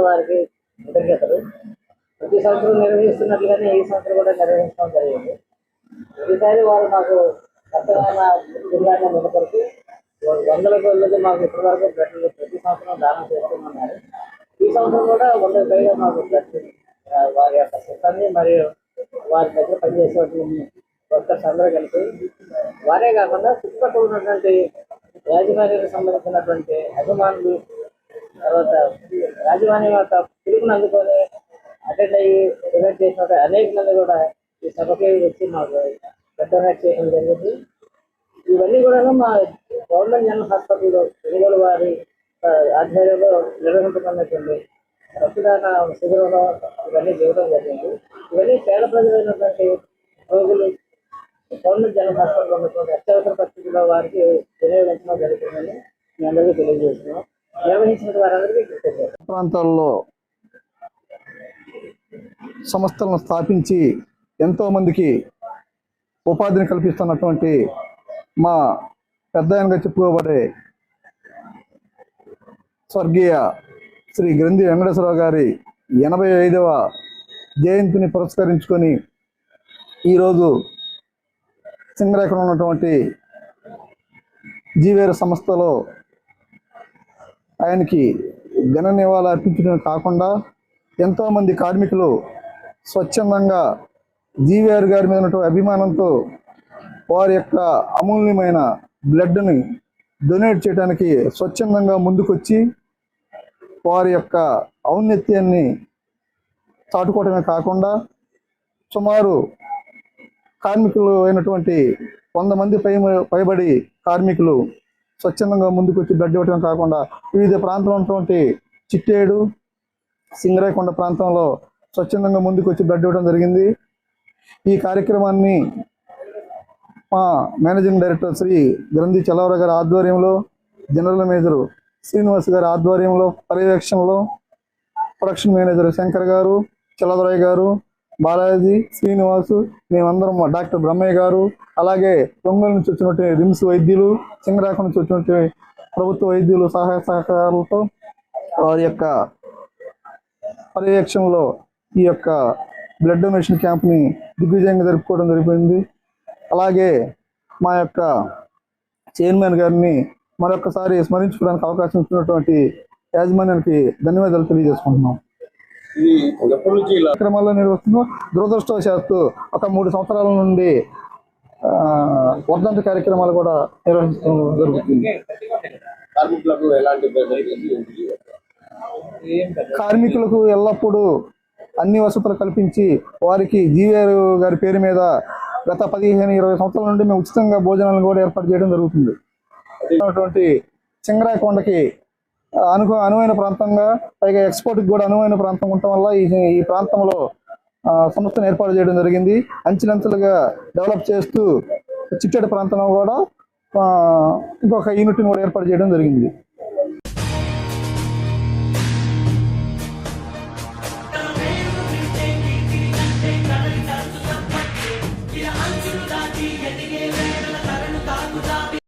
వారికి కృతజ్ఞతలు. ప్రతి సంవత్సరం నిర్వహిస్తున్నట్లుగానే ఈ సంవత్సరం కూడా నిర్వహించడం జరిగింది. ఈసారి వారు మాకు రక్తదాన జిల్లాగా నిలబడితే వందల కొలది మాకు ఇప్పటి వరకు బ్లడ్ ప్రతి సంవత్సరం దానం చేస్తున్నారు. ఈ సంవత్సరం కూడా 100 పైగా మాకు బ్లడ్ వారి యొక్క సిబ్బంది మరియు వారి దగ్గర పనిచేసేటువంటి వర్కర్స్ అందరూ కలిపి, వారే కాకుండా చుట్టుపక్కల ఉన్నటువంటి యాజమాన్యానికి సంబంధించినటువంటి అభిమానులు, తర్వాత యాజమాన్యం యొక్క పిలుపుని అందుకొని అటెండ్ అయ్యి డొనేట్ చేసినట్టు అనేక మంది కూడా ఈ సభకి వచ్చి మాకు డొనేట్ చేయడం జరిగింది. ఇవన్నీ కూడా మా గవర్నమెంట్ జనరల్ హాస్పిటల్లో ఒంగోలు వారి ఆధ్వర్యంలో నిర్వహించుకున్నటువంటి రక్తదాన శిబిరంలో ఇవన్నీ చేయడం జరిగింది. ఇవన్నీ పేద ప్రజలైనటువంటి రోగులు గవర్నమెంట్ జనరల్ హాస్పిటల్లో ఉన్నటువంటి అత్యవసర పరిస్థితుల్లో వారికి వినియోగించడం జరుగుతుందని మీ అందరికీ తెలియజేస్తున్నాం. నిర్వహించిన వారందరికీ కృతజ్ఞతలు. ప్రాంతాల్లో సంస్థలను స్థాపించి ఎంతోమందికి ఉపాధిని కల్పిస్తున్నటువంటి మా పెద్దయనగా చెప్పుకోబడే స్వర్గీయ శ్రీ గ్రంథి వెంకటేశ్వరరావు గారి 85వ జయంతిని పురస్కరించుకొని ఈరోజు సింగరేఖలో ఉన్నటువంటి జీవేరు సంస్థలో ఆయనకి ఘన నివాళులు అర్పించడం కాకుండా ఎంతోమంది కార్మికులు స్వచ్ఛందంగా జీవీఆర్ గారి మీద ఉన్నటువంటి అభిమానంతో వారి యొక్క అమూల్యమైన బ్లడ్ని డొనేట్ చేయడానికి స్వచ్ఛందంగా ముందుకొచ్చి వారి యొక్క ఔన్నత్యాన్ని చాటుకోవటమే కాకుండా సుమారు కార్మికులు అయినటువంటి 100 మంది పైబడి కార్మికులు స్వచ్ఛందంగా ముందుకొచ్చి బ్లడ్ ఇవ్వటమే కాకుండా వివిధ ప్రాంతంలో ఉన్నటువంటి చిట్టేడు, సింగరేకొండ ప్రాంతంలో స్వచ్ఛందంగా ముందుకొచ్చి బ్లడ్ ఇవ్వడం జరిగింది. ఈ కార్యక్రమాన్ని మా మేనేజింగ్ డైరెక్టర్ శ్రీ గ్రంథి చలవరావు గారి ఆధ్వర్యంలో, జనరల్ మేనేజర్ శ్రీనివాస్ గారి ఆధ్వర్యంలో, పర్యవేక్షణలో ప్రొడక్షన్ మేనేజర్ శంకర్ గారు, చలవరావు గారు, బాలాజీ, శ్రీనివాసు, మేమందరం డాక్టర్ బ్రహ్మయ్య గారు, అలాగే ఒంగోలు నుంచి వచ్చినటువంటి రిమ్స్ వైద్యులు, సింగరాఖ నుంచి వచ్చినటువంటి ప్రభుత్వ వైద్యులు సహాయ సహకారాలతో వారి యొక్క పర్యవేక్షణలో ఈ యొక్క బ్లడ్ డొనేషన్ క్యాంప్ని దిగ్విజయంగా జరుపుకోవడం జరిగింది. అలాగే మా యొక్క చైర్మన్ గారిని మరొకసారి స్మరించుకోవడానికి అవకాశం ఇచ్చినటువంటి యాజమాన్యానికి ధన్యవాదాలు తెలియజేసుకుంటున్నాం. ఈ కార్యక్రమాల్లో నిర్వహిస్తున్నాం. దురదృష్టవశాత్తు ఒక 3 సంవత్సరాల నుండి వర్ధంతి కార్యక్రమాలు కూడా నిర్వహించడం జరుగుతుంది. కార్మికులకు ఎల్లప్పుడూ అన్ని వసతులు కల్పించి వారికి జీవీఆర్ గారి పేరు మీద గత 15-20 సంవత్సరాల నుండి మేము ఉచితంగా భోజనాలను కూడా ఏర్పాటు చేయడం జరుగుతుంది. అటువంటి సింగరాకొండకి అనువైన ప్రాంతంగా, పైగా ఎక్స్పోర్ట్కి కూడా అనువైన ప్రాంతం ఉండటం వల్ల ఈ ప్రాంతంలో సంస్థను ఏర్పాటు చేయడం జరిగింది. అంచెలంచెలుగా డెవలప్ చేస్తూ చిట్టేడు ప్రాంతంలో కూడా ఇంకొక యూనిట్ని కూడా ఏర్పాటు చేయడం జరిగింది.